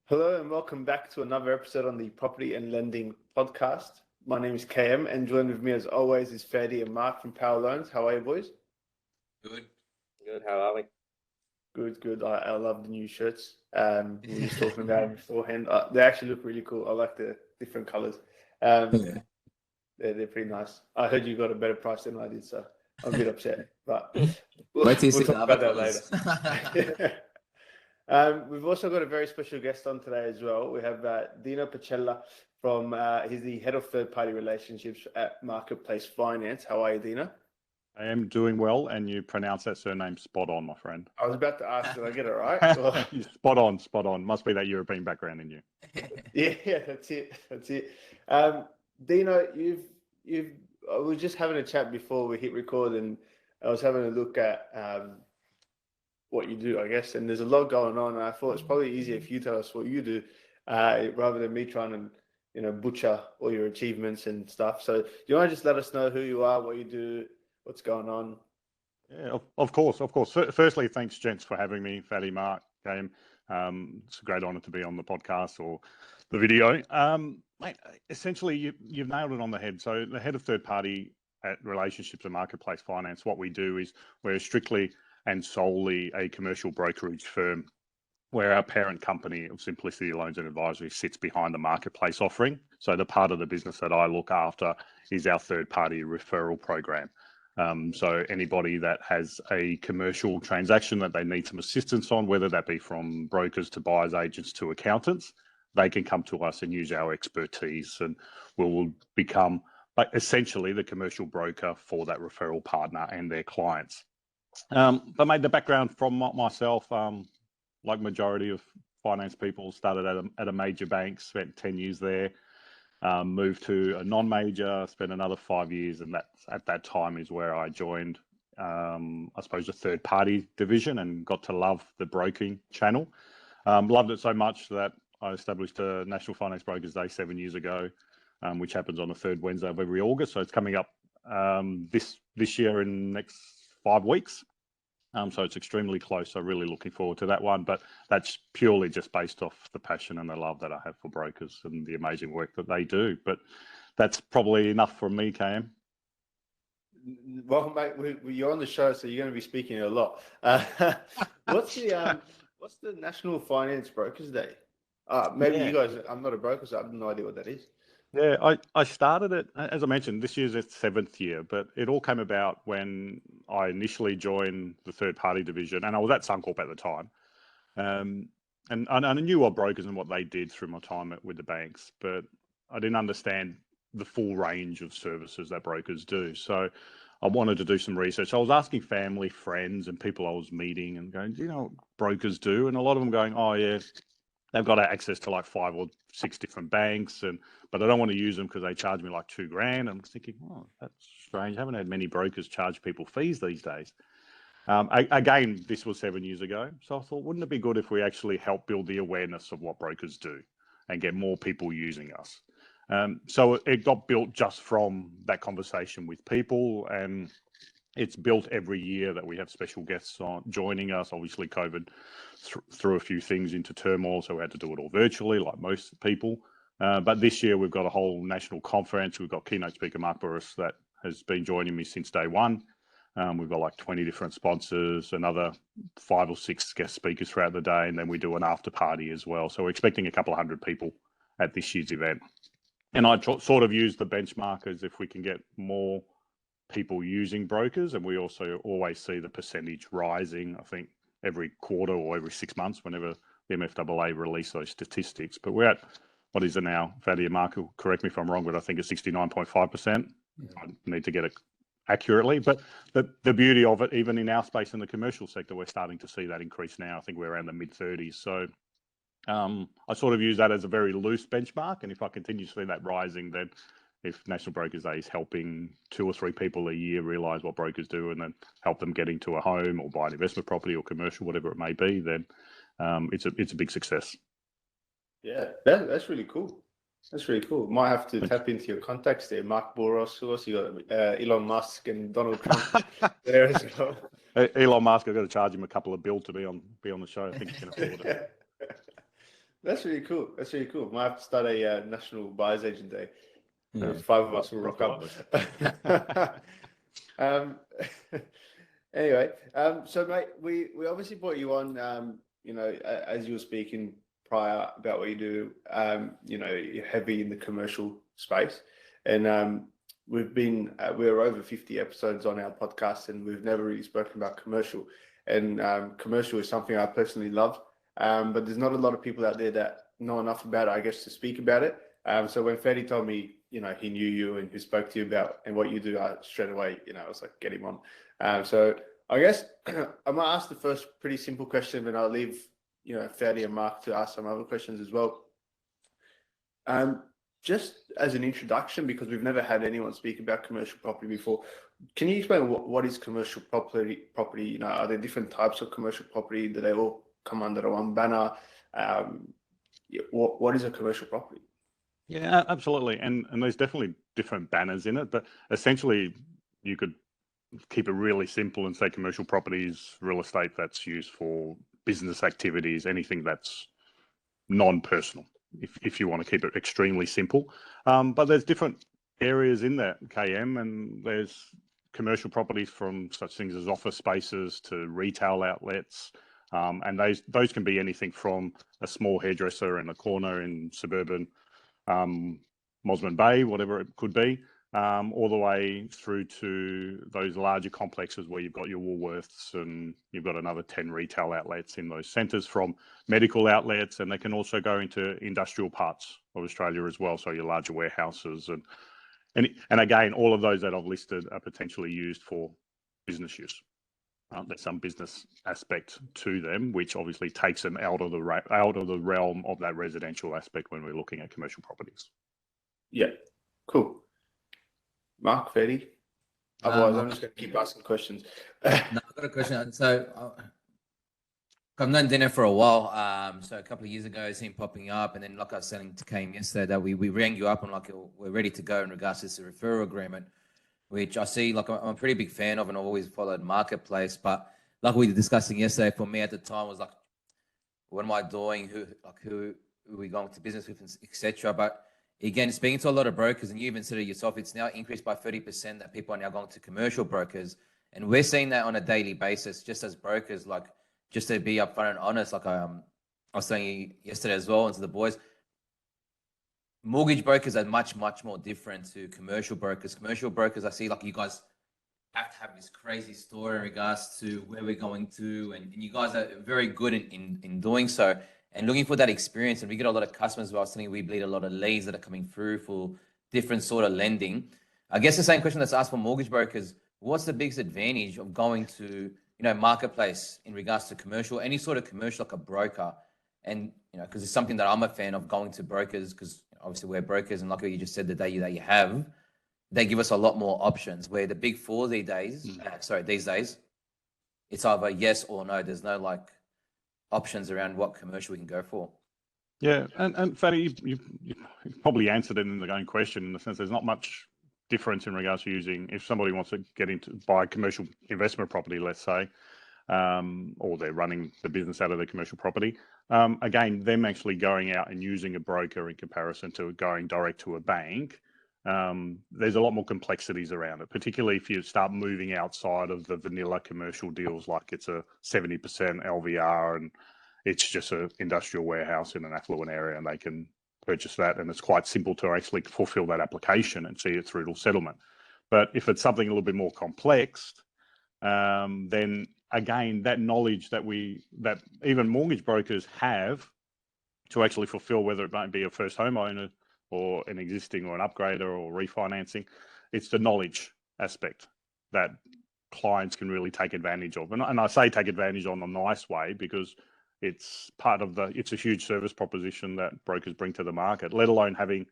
Hello and welcome back to another episode on the Property and Lending Podcast. My name is KM and joined with me as always is Fadi and Mark from Power Loans. How are you boys? Good. How are we? Good. I love the new shirts. We were just talking about them beforehand. They actually look really cool. I like the different colors. They're pretty nice. I heard you got a better price than I did, so I'm a bit upset. But we'll talk about that later. We've also got a very special guest on today as well. We have Dino Pacella from, he's the head of third-party relationships at Marketplace Finance. How are you, Dino? I am doing well, and you pronounce that surname spot on, my friend. I was about to ask, did I get it right? Spot on. Must be that European background in you. Yeah, that's it. Dino, I was just having a chat before we hit record, and I was having a look at what you do, I guess, and there's a lot going on. And I thought it's probably easier if you tell us what you do, rather than me trying to, butcher all your achievements and stuff. So do you want to just let us know who you are, what you do, what's going on? Yeah, of course. Firstly, thanks, gents, for having me, Fadi, Mark, Game. It's a great honour to be on the podcast or the video. Mate, essentially, you've nailed it on the head. So the head of third-party at relationships and Marketplace Finance, what we do is we're strictly and solely a commercial brokerage firm where our parent company of Simplicity Loans and Advisory sits behind the marketplace offering. So the part of the business that I look after is our third-party referral program. So anybody that has a commercial transaction that they need some assistance on, whether that be from brokers to buyers agents to accountants, they can come to us and use our expertise, and we'll become essentially the commercial broker for that referral partner and their clients. But made the background from myself, like majority of finance people, started at a major bank, spent 10 years there, moved to a non-major, spent another 5 years, and at that time is where I joined, I suppose, a third-party division and got to love the broking channel. Loved it so much that I established a National Finance Brokers Day 7 years ago, which happens on the third Wednesday of every August. So it's coming up this year in the next 5 weeks. So it's extremely close. So really looking forward to that one. But that's purely just based off the passion and the love that I have for brokers and the amazing work that they do. But that's probably enough from me, KM. Well, mate, you're on the show, so you're going to be speaking a lot. What's the National Finance Brokers Day? Maybe you guys, I'm not a broker, so I have no idea what that is. Yeah, I started it, as I mentioned, this year's its 7th year, but it all came about when I initially joined the third-party division, and I was at Suncorp at the time. And I knew what brokers and what they did through my time with the banks, but I didn't understand the full range of services that brokers do. So I wanted to do some research. I was asking family, friends, and people I was meeting and going, do you know what brokers do? And a lot of them going, oh, yeah, they've got access to like 5 or 6 different banks, but I don't want to use them because they charge me like $2,000. I'm thinking, oh, that's strange. I haven't had many brokers charge people fees these days. Again, this was 7 years ago. So I thought, wouldn't it be good if we actually help build the awareness of what brokers do and get more people using us? So it got built just from that conversation with people, and it's built every year that we have special guests joining us. Obviously, COVID threw a few things into turmoil, so we had to do it all virtually, like most people. But this year, we've got a whole national conference. We've got keynote speaker Mark Burris that has been joining me since day one. We've got like 20 different sponsors, another 5 or 6 guest speakers throughout the day, and then we do an after party as well. So we're expecting a couple of hundred people at this year's event. And I sort of use the benchmark as if we can get more people using brokers, and we also always see the percentage rising, I think, every quarter or every 6 months whenever the MFAA release those statistics. But we're at, what is it now? Fadi and Mark will correct me if I'm wrong, but I think it's 69.5%. I need to get it accurately. But the beauty of it, even in our space in the commercial sector, we're starting to see that increase now. I think we're around the mid-30s. So I sort of use that as a very loose benchmark. And if I continue to see that rising, then if National Brokers Day is helping 2 or 3 people a year realise what brokers do and then help them get into a home or buy an investment property or commercial, whatever it may be, then it's a big success. Yeah, that's really cool. That's really cool. Might have to tap into your contacts there. Mark Boros, who else you got? Elon Musk and Donald Trump there as well. Elon Musk, I've got to charge him a couple of bill to be on the show. I think he can afford it. That's really cool. That's really cool. Might have to start a national buyers agent day. Yeah. 5 of us will rock up. Anyway, so mate, we obviously brought you on, as you were speaking prior about what you do, you're heavy in the commercial space, and we're over 50 episodes on our podcast, and we've never really spoken about commercial, and commercial is something I personally love, but there's not a lot of people out there that know enough about it, I guess, to speak about it. So when Fadi told me, he knew you and he spoke to you about and what you do, straight away, I was like, get him on. So I guess I might ask the first pretty simple question, and I'll leave, Fadi and Mark to ask some other questions as well. Just as an introduction, because we've never had anyone speak about commercial property before, can you explain what is commercial property? Are there different types of commercial property? Do they all come under one banner? What is a commercial property? Yeah, absolutely. And there's definitely different banners in it, but essentially you could keep it really simple and say commercial property is real estate that's used for business activities, anything that's non-personal, if you want to keep it extremely simple. But there's different areas in that, KM, and there's commercial properties from such things as office spaces to retail outlets. And those can be anything from a small hairdresser in a corner in suburban Mosman Bay, whatever it could be, all the way through to those larger complexes where you've got your Woolworths and you've got another 10 retail outlets in those centres, from medical outlets, and they can also go into industrial parts of Australia as well, so your larger warehouses. And again, all of those that I've listed are potentially used for business use. There's some business aspect to them, which obviously takes them out of the realm of that residential aspect when we're looking at commercial properties. Yeah, cool. Mark, Fadi? Otherwise, I'm just going to keep asking questions. No, I've got a question. So I've known Dino for a while. So a couple of years ago, I seen popping up, and then like I was saying to Kane yesterday, that we rang you up and like we're ready to go in regards to this referral agreement, which I see, like I'm a pretty big fan of, and I've always followed Marketplace. But like we were discussing yesterday, for me at the time was like, what am I doing? Who are we going to business with, etc. But again, speaking to a lot of brokers, and you even said it yourself, it's now increased by 30% that people are now going to commercial brokers, and we're seeing that on a daily basis. Just as brokers, like just to be upfront and honest, like I was saying yesterday as well, and to the boys. Mortgage brokers are much more different to commercial brokers. Commercial brokers, I see like you guys have to have this crazy story in regards to where we're going to, and you guys are very good in doing so and looking for that experience. And we get a lot of customers who are saying we bleed a lot of leads that are coming through for different sort of lending. I guess the same question that's asked for mortgage brokers: what's the biggest advantage of going to Marketplace in regards to commercial, any sort of commercial, like a broker? And because it's something that I'm a fan of, going to brokers, because obviously we're brokers, and like you just said, the day that you have, they give us a lot more options. Where the big four these days, it's either yes or no. There's no like options around what commercial we can go for. Yeah, and Fadi, you probably answered it in the own question, in the sense there's not much difference in regards to using, if somebody wants to get into buy commercial investment property, let's say, or they're running the business out of their commercial property. Again, them actually going out and using a broker in comparison to going direct to a bank, there's a lot more complexities around it, particularly if you start moving outside of the vanilla commercial deals, like it's a 70% LVR and it's just an industrial warehouse in an affluent area, and they can purchase that, and it's quite simple to actually fulfill that application and see it through to settlement. But if it's something a little bit more complex, then again, that knowledge that even mortgage brokers have to actually fulfill, whether it might be a first homeowner or an existing or an upgrader or refinancing, it's the knowledge aspect that clients can really take advantage of. And I say take advantage on a nice way, because it's it's a huge service proposition that brokers bring to the market, let alone having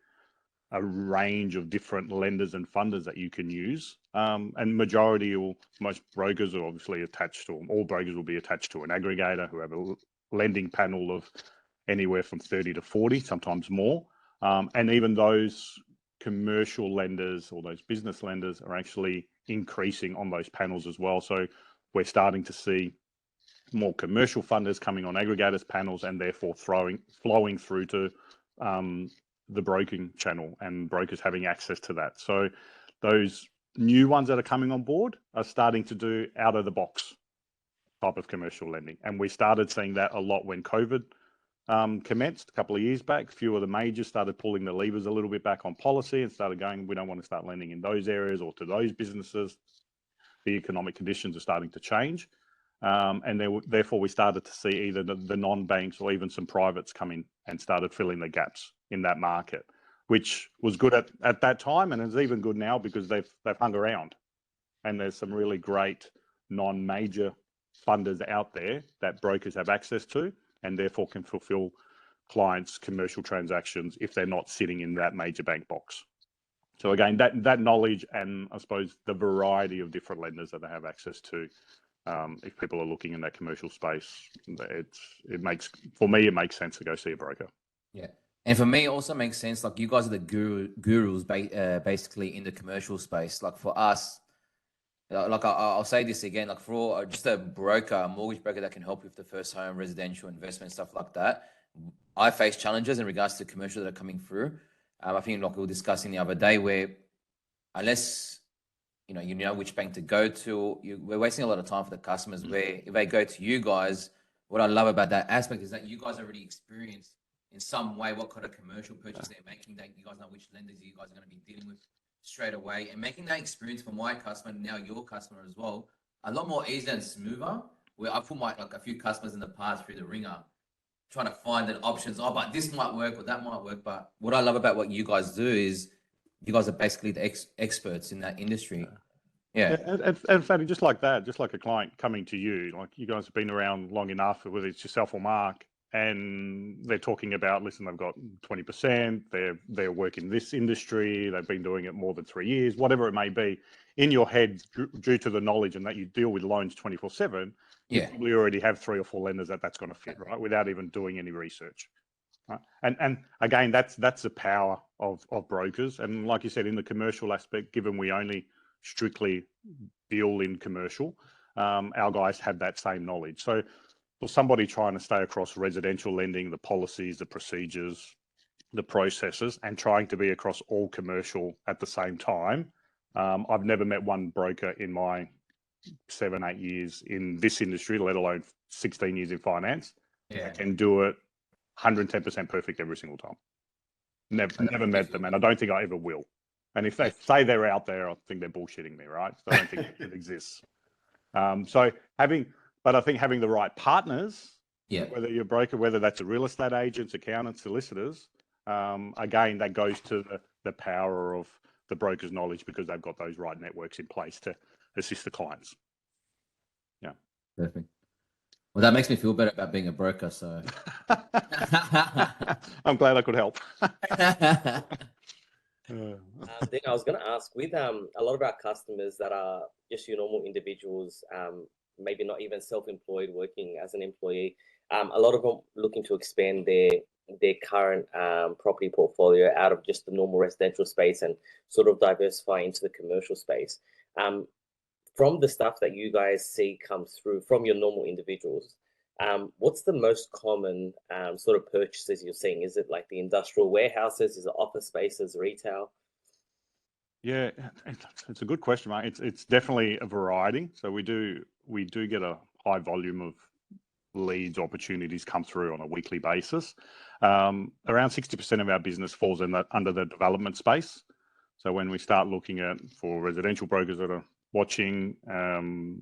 a range of different lenders and funders that you can use. And most brokers are obviously attached to, all brokers will be attached to an aggregator who have a lending panel of anywhere from 30 to 40, sometimes more. And even those commercial lenders or those business lenders are actually increasing on those panels as well. So we're starting to see more commercial funders coming on aggregators panels, and therefore flowing through to the broking channel and brokers having access to that. So those new ones that are coming on board are starting to do out of the box type of commercial lending. And we started seeing that a lot when COVID commenced a couple of years back. A few of the majors started pulling the levers a little bit back on policy and started going, we don't want to start lending in those areas or to those businesses. The economic conditions are starting to change. And therefore we started to see either the non-banks or even some privates come in and started filling the gaps in that market, which was good at that time, and is even good now because they've hung around. And there's some really great non-major funders out there that brokers have access to, and therefore can fulfill clients' commercial transactions if they're not sitting in that major bank box. So again, that knowledge and I suppose the variety of different lenders that they have access to, if people are looking in that commercial space, it makes sense to go see a broker. Yeah. And for me, it also makes sense. Like, you guys are the gurus, basically, in the commercial space. Like, for us, like I'll say this again, like, for just a broker, a mortgage broker that can help you with the first home, residential investment, stuff like that, I face challenges in regards to commercial that are coming through. I think, like we were discussing the other day, where unless you know which bank to go to, we're wasting a lot of time for the customers. Where if they go to you guys, what I love about that aspect is that you guys already experienced in some way what kind of commercial purchase they're making, that you guys know which lenders you guys are going to be dealing with straight away, and making that experience for my customer and now your customer as well a lot more easier and smoother. Where I put a few customers in the past through the ringer, trying to find the options. Oh, but this might work or that might work. But what I love about what you guys do is you guys are basically the experts in that industry. Yeah. And Fadi, just like that, just like a client coming to you, like you guys have been around long enough, whether it's yourself or Mark, and they're talking about, listen, they've got 20%, they're working this industry, they've been doing it more than 3 years, whatever it may be. In your head, due to the knowledge and that you deal with loans 24/7, you probably already have 3 or 4 lenders that's going to fit, right? Without even doing any research. Right? And again, that's the power of brokers. And like you said, in the commercial aspect, given we only strictly deal in commercial, our guys have that same knowledge. So for somebody trying to stay across residential lending, the policies, the procedures, the processes, and trying to be across all commercial at the same time, I've never met one broker in my 7-8 years in this industry, let alone 16 years in finance, that can do it 110% perfect every single time. Never met them, and I don't think I ever will. And if they say they're out there, I think they're bullshitting me, right? So I don't think it exists. But I think having the right partners, whether you're a broker, whether that's a real estate agents, accountants, solicitors, again, that goes to the power of the broker's knowledge, because they've got those right networks in place to assist the clients. Yeah. Perfect. Well, that makes me feel better about being a broker. So I'm glad I could help. Then I was going to ask, with a lot of our customers that are just your normal individuals, maybe not even self-employed, working as an employee, a lot of them looking to expand their current property portfolio out of just the normal residential space and sort of diversify into the commercial space. From the stuff that you guys see come through from your normal individuals, what's the most common sort of purchases you're seeing? Is it like the industrial warehouses? Is it office spaces, retail? Yeah, it's a good question, mate. It's definitely a variety. So we do get a high volume of leads, opportunities come through on a weekly basis. Around 60% of our business falls under the development space. So when we start looking at, for residential brokers that are watching,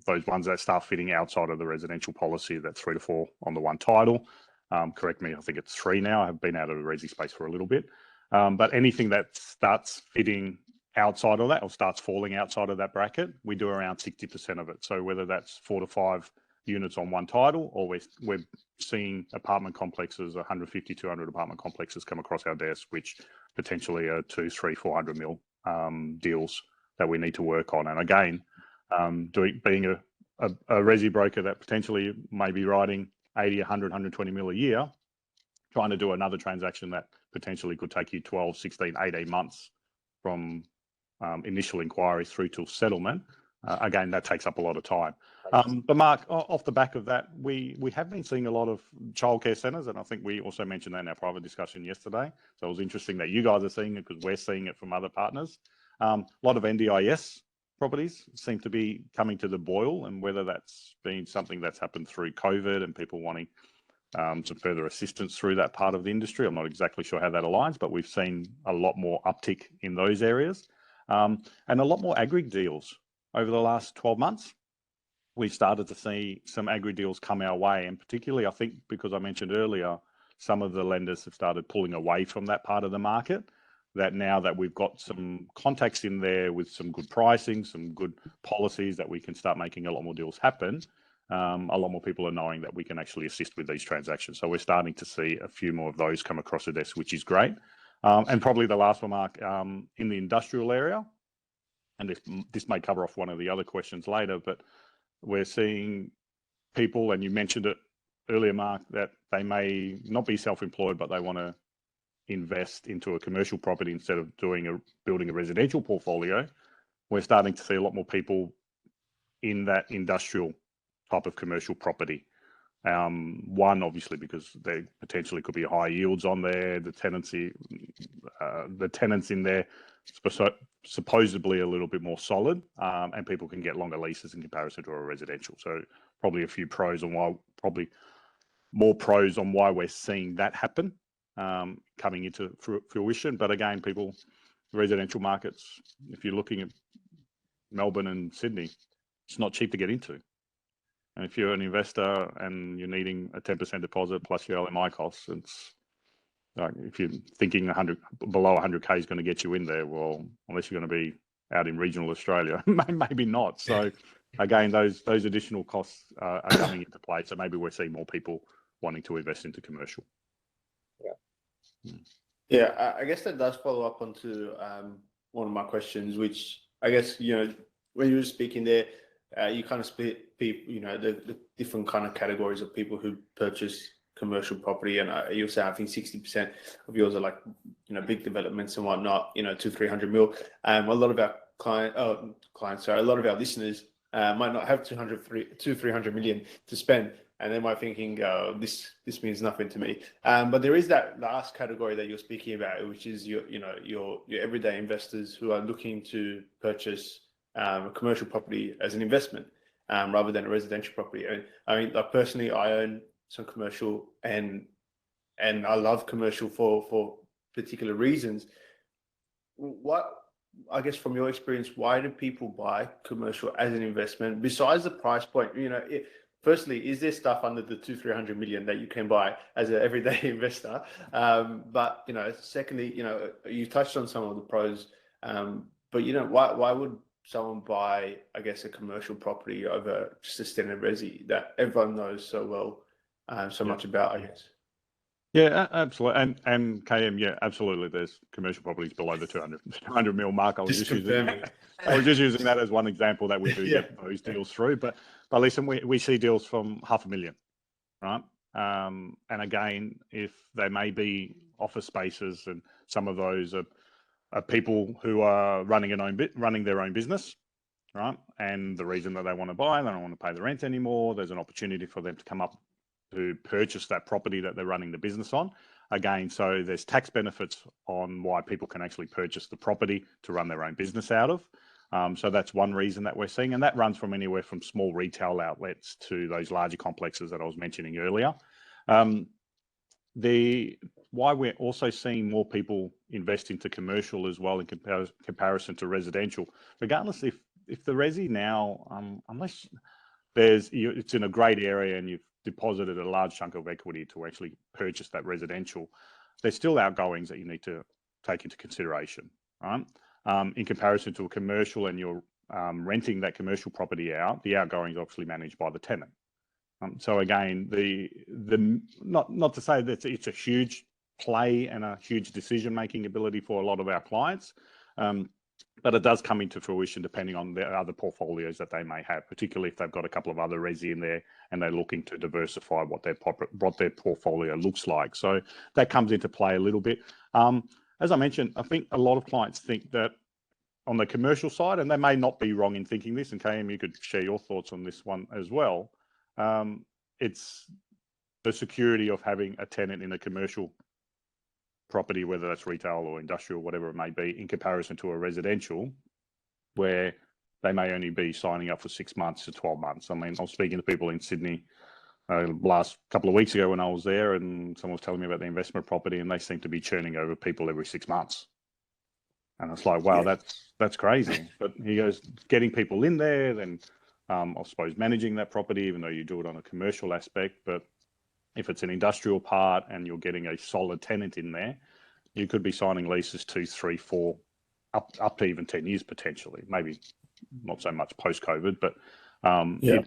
those ones that start fitting outside of the residential policy, that's 3 to 4 on the one title. Correct me, I think it's 3 now. I have been out of the resi space for a little bit. But anything that starts fitting outside of that or starts falling outside of that bracket, we do around 60% of it. So whether that's 4 to 5 units on one title, or we're seeing apartment complexes, 150, 200 apartment complexes come across our desk, which potentially are 200, 300, 400 mil deals that we need to work on. And again, being a resi broker that potentially may be writing 80, 100, 120 mil a year, trying to do another transaction that potentially could take you 12, 16, 18 months from initial inquiry through to settlement, again, that takes up a lot of time. But Mark, off the back of that, we have been seeing a lot of childcare centres, and I think we also mentioned that in our private discussion yesterday. So it was interesting that you guys are seeing it because we're seeing it from other partners. A lot of NDIS properties seem to be coming to the boil, and whether that's been something that's happened through COVID and people wanting some further assistance through that part of the industry. I'm not exactly sure how that aligns, but we've seen a lot more uptick in those areas, and a lot more agri deals over the last 12 months. We've started to see some agri deals come our way, and particularly, I think, because I mentioned earlier, some of the lenders have started pulling away from that part of the market. That now that we've got some context in there with some good pricing, some good policies, that we can start making a lot more deals happen. A lot more people are knowing that we can actually assist with these transactions. So we're starting to see a few more of those come across the desk, which is great. And probably the last one, Mark, in the industrial area, and this may cover off one of the other questions later, but we're seeing people, and you mentioned it earlier, Mark, that they may not be self-employed, but they want to invest into a commercial property instead of building a residential portfolio. We're starting to see a lot more people in that industrial type of commercial property. One, obviously, because there potentially could be high yields on there. The tenants in there supposedly a little bit more solid, and people can get longer leases in comparison to a residential. So probably a few pros on why, probably more pros on why we're seeing that happen coming into fruition. But again, residential markets, if you're looking at Melbourne and Sydney, it's not cheap to get into. And if you're an investor and you're needing a 10% deposit plus your LMI costs, it's like, if you're thinking below 100K is going to get you in there, well, unless you're going to be out in regional Australia, maybe not. So again, those additional costs are coming into play. So maybe we're seeing more people wanting to invest into commercial. Yeah, I guess that does follow up onto one of my questions, which I guess, when you were speaking there, you kind of split people, the different kind of categories of people who purchase commercial property, and you were saying I think 60% of yours are like big developments and whatnot, 200-300 mil. A lot of our a lot of our listeners might not have 200-300 million to spend, and they might thinking this means nothing to me. But there is that last category that you're speaking about, which is your everyday investors who are looking to purchase a commercial property as an investment rather than a residential property. And I mean, like personally, I own some commercial, and I love commercial for particular reasons. What, I guess, from your experience, why do people buy commercial as an investment besides the price point? Firstly, is there stuff under the 200-300 million that you can buy as an everyday investor? But secondly, you touched on some of the pros, but why would someone buy, I guess, a commercial property over just a standard resi that everyone knows so well, so much about, I guess? Yeah, absolutely. And KM, yeah, absolutely. There's commercial properties below the 200 mil mark. I was just using that as one example that we do get those deals through. But listen, we see deals from $500,000, right? And again, if they may be office spaces, and some of those are people who are running their own business, right? And the reason that they want to buy, they don't want to pay the rent anymore. There's an opportunity for them to come up to purchase that property that they're running the business on. Again, so there's tax benefits on why people can actually purchase the property to run their own business out of. So that's one reason that we're seeing, and that runs from anywhere from small retail outlets to those larger complexes that I was mentioning earlier. Why we're also seeing more people invest into commercial as well in comparison to residential, regardless if the resi now, unless it's in a great area and you've deposited a large chunk of equity to actually purchase that residential, there's still outgoings that you need to take into consideration, right? In comparison to a commercial, and you're renting that commercial property out, the outgoings are obviously managed by the tenant. So again, not to say that it's a huge play and a huge decision-making ability for a lot of our clients, but it does come into fruition depending on the other portfolios that they may have, particularly if they've got a couple of other resi in there and they're looking to diversify what their portfolio looks like. So that comes into play a little bit. As I mentioned, I think a lot of clients think that on the commercial side, and they may not be wrong in thinking this, and KM, you could share your thoughts on this one as well. It's the security of having a tenant in a commercial property, whether that's retail or industrial, whatever it may be, in comparison to a residential, where they may only be signing up for 6 months to 12 months. I mean, I was speaking to people in Sydney last couple of weeks ago when I was there, and someone was telling me about the investment property, and they seem to be churning over people every 6 months. And it's like, wow, that's crazy. But he goes, getting people in there, then I suppose managing that property, even though you do it on a commercial aspect. But if it's an industrial part and you're getting a solid tenant in there, you could be signing leases 2, 3, 4, up to even 10 years potentially. Maybe not so much post-COVID, but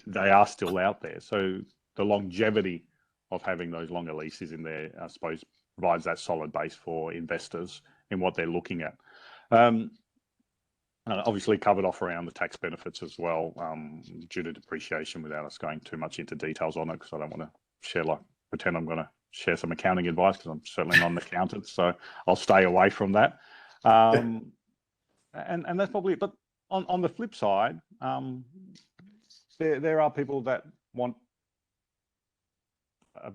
they are still out there. So the longevity of having those longer leases in there, I suppose, provides that solid base for investors in what they're looking at. Obviously covered off around the tax benefits as well, due to depreciation, without us going too much into details on it, because I don't want to pretend I'm going to share some accounting advice, because I'm certainly not an accountant, so I'll stay away from that. And that's probably it. But on the flip side, there are people that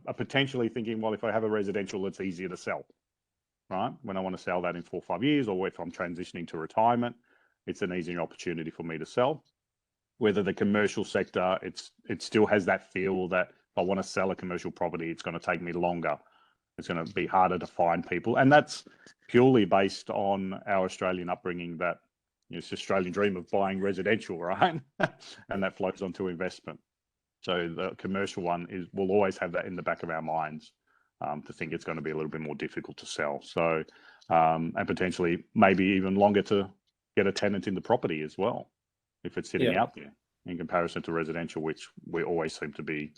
are potentially thinking, well, if I have a residential, it's easier to sell, right? When I want to sell that in 4 or 5 years, or if I'm transitioning to retirement, it's an easier opportunity for me to sell. Whether the commercial sector, it still has that feel that if I want to sell a commercial property, it's going to take me longer. It's going to be harder to find people. And that's purely based on our Australian upbringing, that it's the Australian dream of buying residential, right? And that flows onto investment. So the commercial one we'll always have that in the back of our minds, to think it's going to be a little bit more difficult to sell. So, and potentially maybe even longer to get a tenant in the property as well, if it's sitting out there, in comparison to residential, which we always seem to be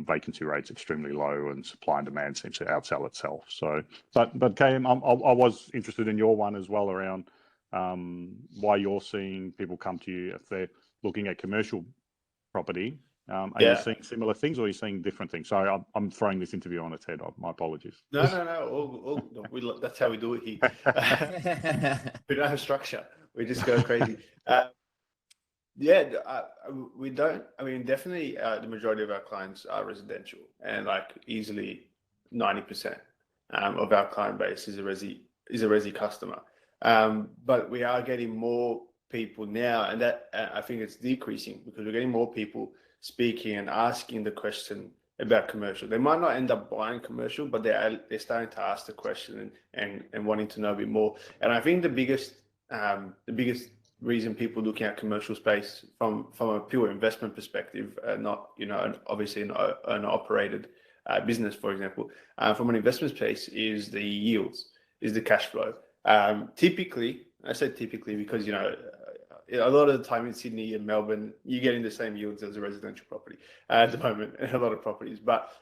vacancy rates extremely low, and supply and demand seems to outsell itself. So, but KM, I was interested in your one as well, around why you're seeing people come to you if they're looking at commercial property. Are you seeing similar things, or are you seeing different things? Sorry, I'm throwing this interview on its head. My apologies. No. That's how we do it here. We don't have structure. We just go crazy. We don't. I mean, definitely, the majority of our clients are residential, and like easily 90% of our client base is a resi customer. But we are getting more people now, and that I think it's decreasing, because we're getting more people speaking and asking the question about commercial. They might not end up buying commercial, but they're starting to ask the question and wanting to know a bit more. And I think the biggest reason people looking at commercial space from a pure investment perspective, not obviously an operated business, for example, from an investment space, is the yields, is the cash flow. Typically, I said typically because a lot of the time in Sydney and Melbourne, you're getting the same yields as a residential property at the moment in a lot of properties. But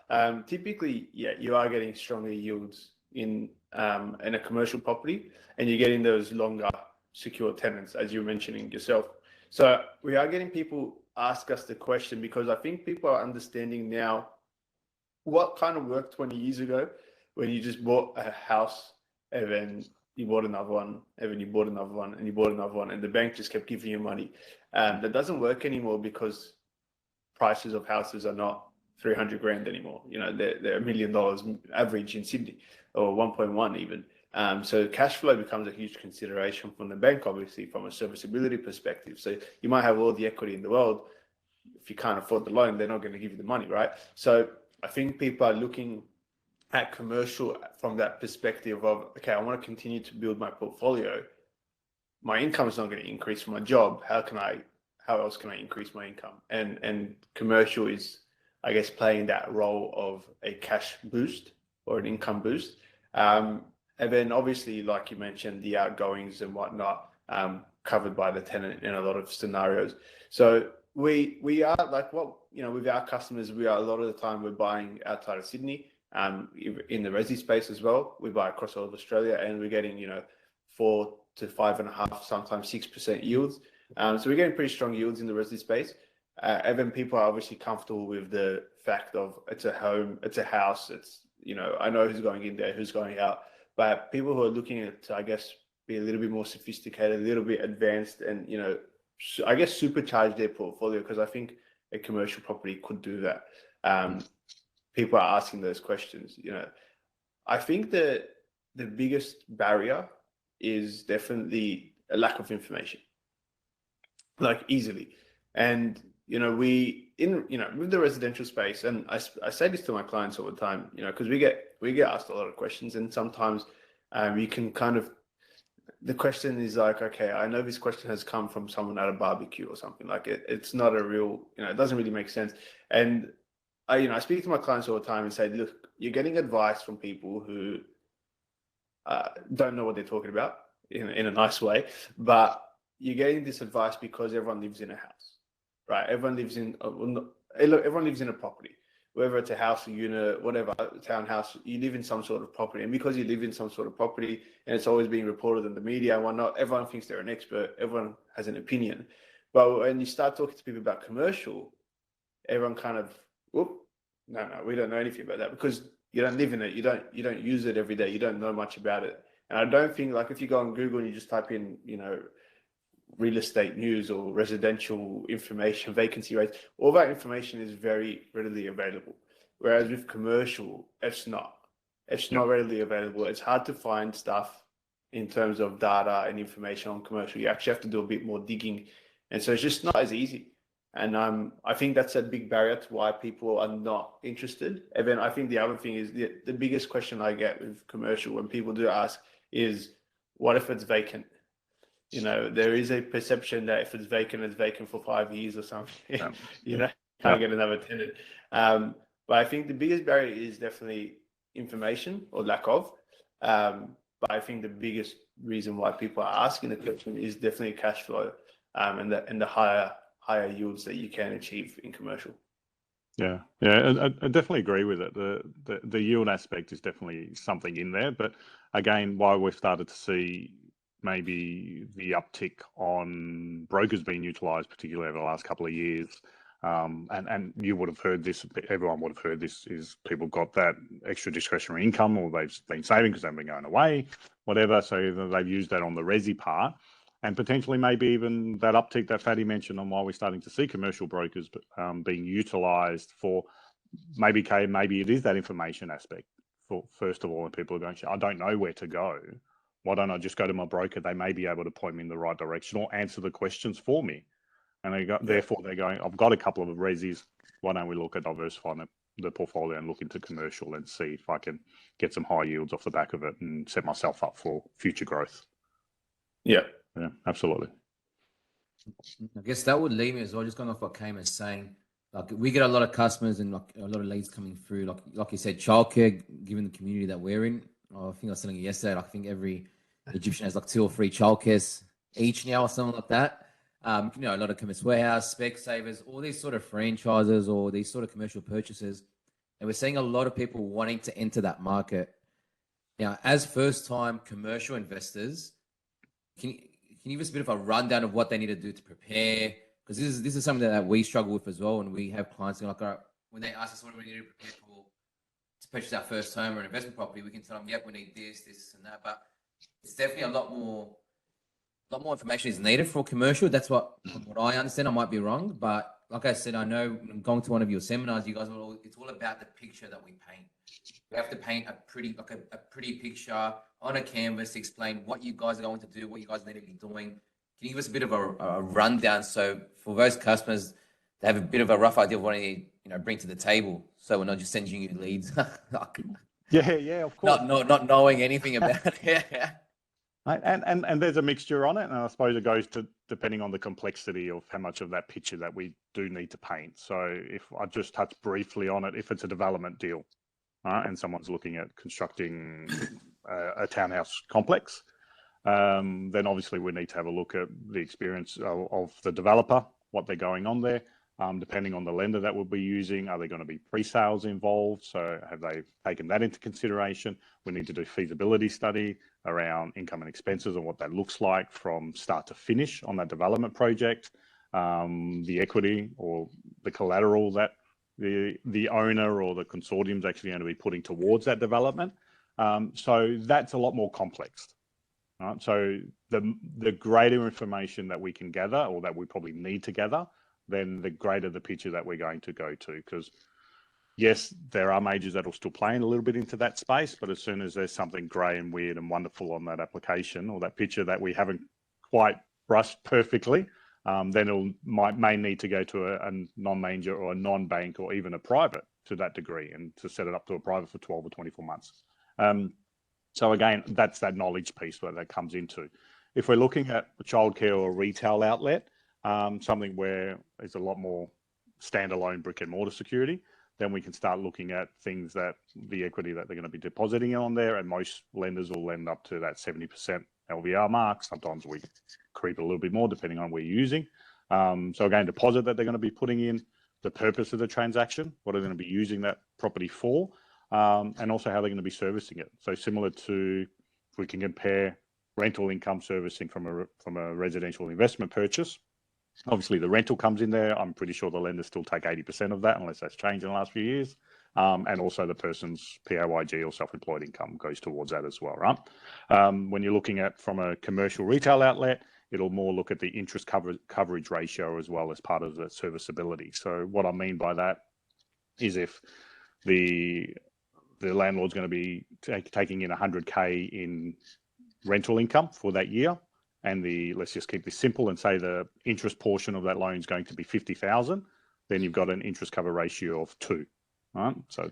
typically, you are getting stronger yields in a commercial property, and you're getting those longer secure tenants, as you're mentioning yourself. So we are getting people ask us the question, because I think people are understanding now what kind of worked 20 years ago, when you just bought a house and then you bought another one, and then you bought another one, and you bought another one, and the bank just kept giving you money. That doesn't work anymore, because prices of houses are not 300 grand anymore. They're $1 million average in Sydney, or 1.1 even. So cash flow becomes a huge consideration from the bank, obviously, from a serviceability perspective. So you might have all the equity in the world. If you can't afford the loan, they're not going to give you the money, right? So I think people are looking at commercial from that perspective of, okay, I want to continue to build my portfolio. My income is not going to increase from my job. How else can I increase my income? And commercial is, I guess, playing that role of a cash boost or an income boost. And then obviously, like you mentioned, the outgoings and whatnot, covered by the tenant in a lot of scenarios. So we are like, with our customers, we are a lot of the time we're buying outside of Sydney. In the resi space as well, we buy across all of Australia, and we're getting 4 to 5.5, sometimes 6% yields. So we're getting pretty strong yields in the resi space. And then people are obviously comfortable with the fact of it's a home, it's a house, it's I know who's going in there, who's going out. But people who are looking at, I guess, be a little bit more sophisticated, a little bit advanced, and I guess supercharge their portfolio, because I think a commercial property could do that. People are asking those questions. I think that the biggest barrier is definitely a lack of information, like easily. And with the residential space, and I say this to my clients all the time, because we get asked a lot of questions, and sometimes you can kind of, the question is like, okay, I know this question has come from someone at a barbecue or something. Like it's not a real, it doesn't really make sense. And I speak to my clients all the time and say, look, you're getting advice from people who don't know what they're talking about in a nice way, but you're getting this advice because everyone lives in a house, right? Everyone lives in a property, whether it's a house, a unit, whatever, a townhouse. You live in some sort of property, and because you live in some sort of property and it's always being reported in the media and whatnot, everyone thinks they're an expert. Everyone has an opinion. But when you start talking to people about commercial, everyone kind of, whoop, no, we don't know anything about that, because you don't live in it. You don't use it every day. You don't know much about it. And I don't think, like, if you go on Google and you just type in, real estate news or residential information, vacancy rates, all that information is very readily available. Whereas with commercial, it's not readily available. It's hard to find stuff in terms of data and information on commercial. You actually have to do a bit more digging. And so it's just not as easy. And I think that's a big barrier to why people are not interested. And then I think the other thing is the biggest question I get with commercial when people do ask is, what if it's vacant? There is a perception that if it's vacant for 5 years or something, can't get another tenant. But I think the biggest barrier is definitely information or lack of. But I think the biggest reason why people are asking the question is definitely cash flow, and the higher yields that you can achieve in commercial. Yeah, I definitely agree with it. The yield aspect is definitely something in there, but again, why we've started to see maybe the uptick on brokers being utilised, particularly over the last couple of years, and you would have heard this, everyone would have heard this, is people got that extra discretionary income, or they've been saving because they've been going away, whatever, so they've used that on the resi part. And potentially maybe even that uptick that Fadi mentioned on why we're starting to see commercial brokers being utilised for maybe it is that information aspect. For first of all, when people are going, I don't know where to go. Why don't I just go to my broker? They may be able to point me in the right direction or answer the questions for me. And therefore they're going, I've got a couple of resis. Why don't we look at diversifying the portfolio and look into commercial and see if I can get some high yields off the back of it and set myself up for future growth. Yeah, absolutely. I guess that would lead me as well, just going off what Cam is saying. Like, we get a lot of customers and like a lot of leads coming through. Like you said, childcare, given the community that we're in. I think I was telling you yesterday, I think every Egyptian has like 2 or 3 childcares each now or something like that. A lot of Chemist Warehouse, Spec Savers, all these sort of franchises or these sort of commercial purchases. And we're seeing a lot of people wanting to enter that market. Now, as first-time commercial investors, can you give us a bit of a rundown of what they need to do to prepare? Because this is something that we struggle with as well. And we have clients like, all right, when they ask us what do we need to prepare for to purchase our first home or an investment property, we can tell them, yep, we need this, and that. But it's definitely a lot more information is needed for commercial. That's what I understand. I might be wrong, but like I said, I know I'm going to one of your seminars, you guys it's all about the picture that we paint. We have to paint a pretty picture on a canvas to explain what you guys are going to do, what you guys need to be doing. Can you give us a bit of a rundown, so for those customers, they have a bit of a rough idea of what they bring to the table, so we're not just sending you leads. Yeah, of course. Not knowing anything about it. And there's a mixture on it, and I suppose it goes to depending on the complexity of how much of that picture that we do need to paint. So if I just touch briefly on it, if it's a development deal, and someone's looking at constructing a townhouse complex, then obviously we need to have a look at the experience of the developer, what they're going on there. Depending on the lender that we'll be using, are there going to be pre-sales involved? So have they taken that into consideration? We need to do feasibility study around income and expenses and what that looks like from start to finish on that development project, the equity or the collateral that the owner or the consortium is actually going to be putting towards that development. So that's a lot more complex. Right? So the greater information that we can gather, or that we probably need to gather, then the greater the picture that we're going to go to. Because yes, there are majors that will still play in a little bit into that space, but as soon as there's something grey and weird and wonderful on that application or that picture that we haven't quite brushed perfectly, then it may need to go to a non-major or a non-bank or even a private to that degree, and to set it up to a private for 12 or 24 months. So again, that's that knowledge piece where that comes into. If we're looking at a childcare or a retail outlet, something where there's a lot more standalone brick and mortar security, then we can start looking at things that the equity that they're going to be depositing on there, and most lenders will lend up to that 70% LVR mark. Sometimes we creep a little bit more depending on what we're using. So again, deposit that they're going to be putting in, the purpose of the transaction, what are they going to be using that property for, and also how they're going to be servicing it. So similar to, if we can compare rental income servicing from a residential investment purchase, obviously the rental comes in there. I'm pretty sure the lenders still take 80% of that, unless that's changed in the last few years. And also the person's PAYG or self-employed income goes towards that as well, right? When you're looking at from a commercial retail outlet, it'll more look at the interest coverage ratio as well as part of the serviceability. So what I mean by that is, if the landlord's going to be taking in 100K in rental income for that year, and let's just keep this simple and say the interest portion of that loan is going to be 50,000, then you've got an interest cover ratio of 2, right? So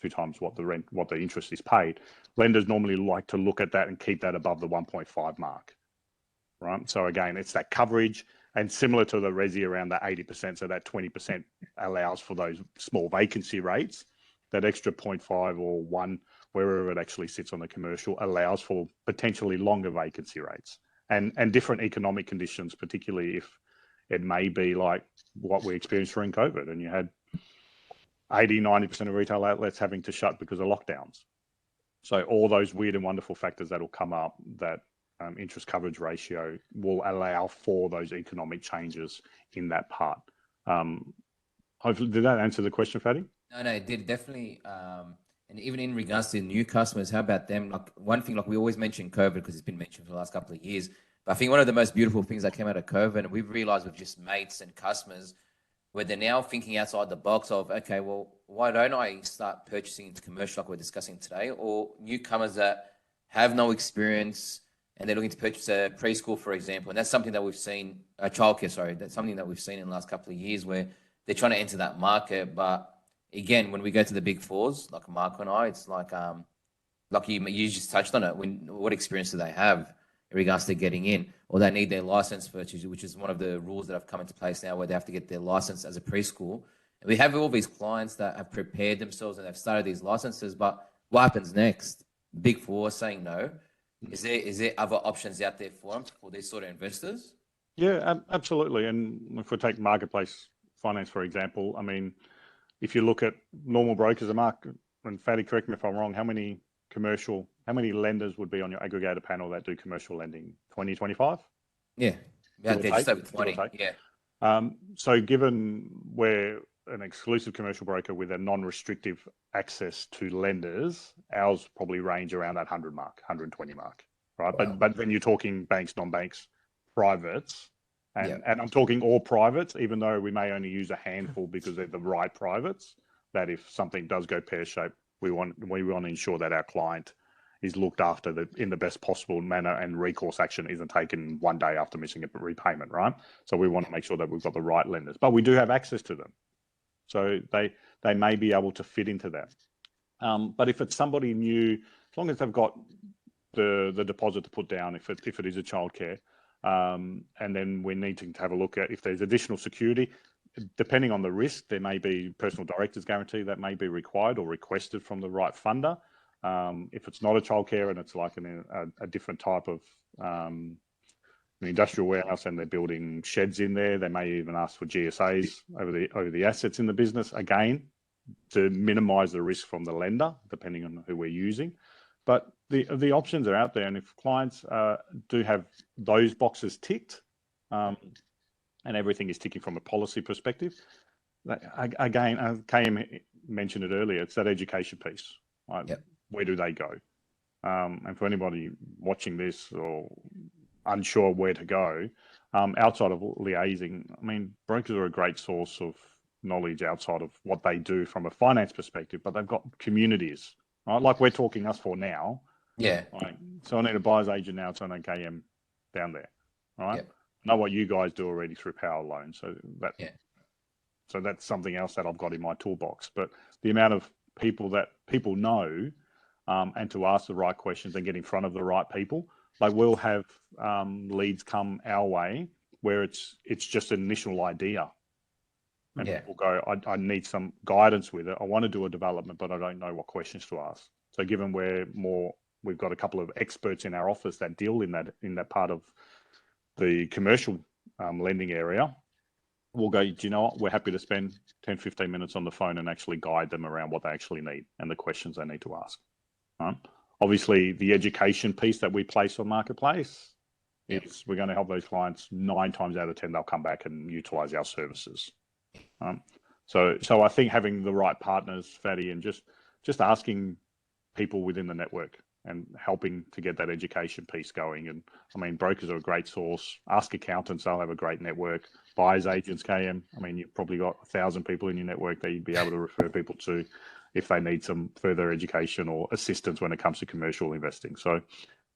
2 times what the interest is paid. Lenders normally like to look at that and keep that above the 1.5 mark, right? So again, it's that coverage, and similar to the resi around that 80%, so that 20% allows for those small vacancy rates. That extra 0.5 or 1, wherever it actually sits on the commercial, allows for potentially longer vacancy rates. And different economic conditions, particularly if it may be like what we experienced during COVID, and you had 80-90% of retail outlets having to shut because of lockdowns. So all those weird and wonderful factors that will come up, that interest coverage ratio will allow for those economic changes in that part. Hopefully, did that answer the question, Fadi? No, it did definitely. And even in regards to new customers, how about them? Like one thing, like we always mention COVID because it's been mentioned for the last couple of years. But I think one of the most beautiful things that came out of COVID, and we've realized with just mates and customers, where they're now thinking outside the box of, okay, well, why don't I start purchasing into commercial like we're discussing today, or newcomers that have no experience and they're looking to purchase a preschool, for example. And that's something that we've seen, childcare, sorry, that's something that we've seen in the last couple of years where they're trying to enter that market. But again, when we go to the big fours, like Mark and I, it's like you just touched on it. What experience do they have in regards to getting in, or they need their license, which is one of the rules that have come into place now, where they have to get their license as a preschool. And we have all these clients that have prepared themselves and they've started these licenses, but what happens next? Big Four saying no. Is there other options out there for them, for these sort of investors? Yeah, absolutely. And if we take marketplace finance, for example, I mean, if you look at normal brokers, Mark and Fadi, correct me if I'm wrong, how many lenders would be on your aggregator panel that do commercial lending? 20, 25? Yeah, just over 20. Yeah. So given we're an exclusive commercial broker with a non-restrictive access to lenders, ours probably range around that 100 mark, 120 mark, right? Wow. But then you're talking banks, non-banks, privates, and I'm talking all privates, even though we may only use a handful because they're the right privates, that if something does go pear-shaped, we want to ensure that our client is looked after in the best possible manner, and recourse action isn't taken one day after missing a repayment, right? So we want to make sure that we've got the right lenders, but we do have access to them. So they may be able to fit into that. But if it's somebody new, as long as they've got the deposit to put down, if it is a childcare, and then we need to have a look at if there's additional security, depending on the risk, there may be personal director's guarantee that may be required or requested from the right funder. If it's not a childcare and it's like a different type of an industrial warehouse and they're building sheds in there, they may even ask for GSAs over the assets in the business, again, to minimize the risk from the lender, depending on who we're using. But the options are out there, and if clients do have those boxes ticked, and everything is ticking from a policy perspective, again, KM mentioned it earlier, it's that education piece. Right? Yep. Where do they go? and for anybody watching this or unsure where to go, outside of liaising, I mean, brokers are a great source of knowledge outside of what they do from a finance perspective, but they've got communities, right? Like we're talking us for now. Yeah. Right? So I need a buyer's agent now, so I need KM down there, right? Yep. Know what you guys do already through Power Loan, so that so that's something else that I've got in my toolbox. But the amount of people that people know, and to ask the right questions and get in front of the right people, like we'll have leads come our way where it's just an initial idea, and people go, I need some guidance with it. I want to do a development, but I don't know what questions to ask. So given we've got a couple of experts in our office that deal in that part of the commercial lending area, we'll go, do you know what? We're happy to spend 10, 15 minutes on the phone and actually guide them around what they actually need and the questions they need to ask. Right? Obviously, the education piece that we place on Marketplace is we're going to help those clients 9 times out of 10, they'll come back and utilize our services. So I think having the right partners, Fadi, and just asking people within the network and helping to get that education piece going. And I mean, brokers are a great source. Ask accountants, they'll have a great network. Buyers agents, KM, I mean, you've probably got 1,000 people in your network that you'd be able to refer people to if they need some further education or assistance when it comes to commercial investing. So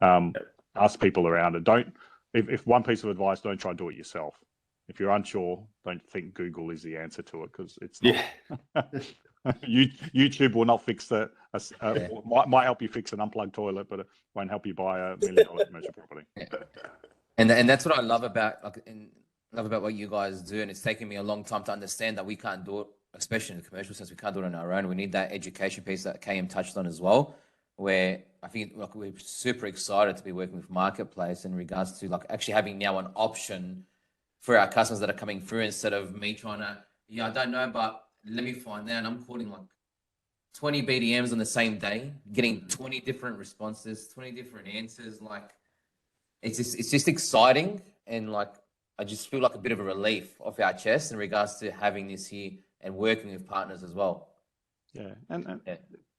ask people around it. If one piece of advice, don't try to do it yourself. If you're unsure, don't think Google is the answer to it, because it's not. YouTube will not fix that. Might help you fix an unplugged toilet, but it won't help you buy $1 million commercial property. And that's what I love about what you guys do. And it's taken me a long time to understand that we can't do it, especially in the commercial sense. We can't do it on our own. We need that education piece that KM touched on as well, where I think we're super excited to be working with Marketplace in regards to actually having now an option for our customers that are coming through, instead of me trying to, I don't know, but let me find out. And I'm calling 20 BDMs on the same day, getting 20 different responses, 20 different answers. It's just exciting. And I just feel like a bit of a relief off our chest in regards to having this here and working with partners as well. Yeah. And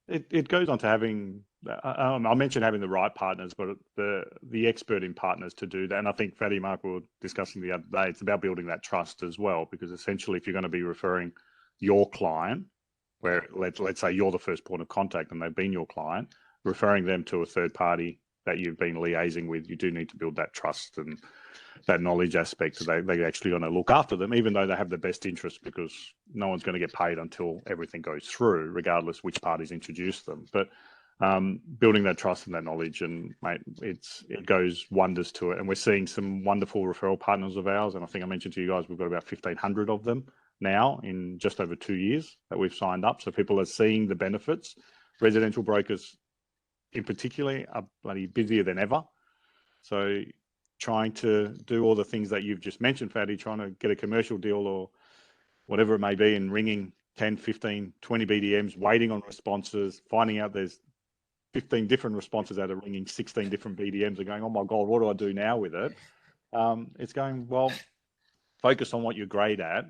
it goes on to having, I mentioned having the right partners, but the expert in partners to do that. And I think Fadi, Mark, we were discussing the other day, it's about building that trust as well, because essentially if you're going to be referring your client, where let's say you're the first point of contact and they've been your client, referring them to a third party that you've been liaising with, you do need to build that trust and that knowledge aspect. They're actually going to look after them, even though they have the best interest, because no one's going to get paid until everything goes through, regardless which parties introduce them. But building that trust and that knowledge, and mate, it goes wonders to it. And we're seeing some wonderful referral partners of ours. And I think I mentioned to you guys, we've got about 1,500 of them now in just over 2 years that we've signed up. So people are seeing the benefits. Residential brokers in particular are bloody busier than ever. So trying to do all the things that you've just mentioned, Fadi, trying to get a commercial deal or whatever it may be, and ringing 10, 15, 20 BDMs, waiting on responses, finding out there's 15 different responses that are ringing 16 different BDMs and going, oh my God, what do I do now with it? It's going, well, focus on what you're great at.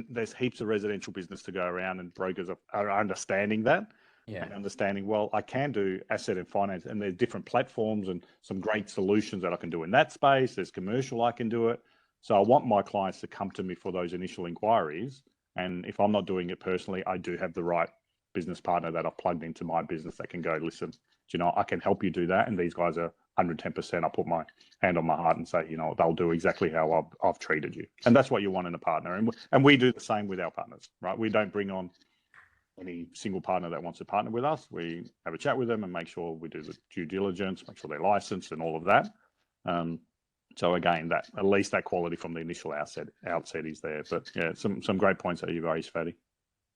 There's heaps of residential business to go around, and brokers are understanding that. And understanding, well, I can do asset and finance, and there's different platforms and some great solutions that I can do in that space. There's commercial, I can do it. So I want my clients to come to me for those initial inquiries. And if I'm not doing it personally, I do have the right business partner that I've plugged into my business that can go, listen, I can help you do that. And these guys are 110%. I put my hand on my heart and say, they'll do exactly how I've treated you. And that's what you want in a partner. And we do the same with our partners, right? We don't bring on any single partner that wants to partner with us. We have a chat with them and make sure we do the due diligence, make sure they're licensed and all of that. So again, that at least that quality from the initial outset is there. But yeah, some great points that you've raised, Fadi.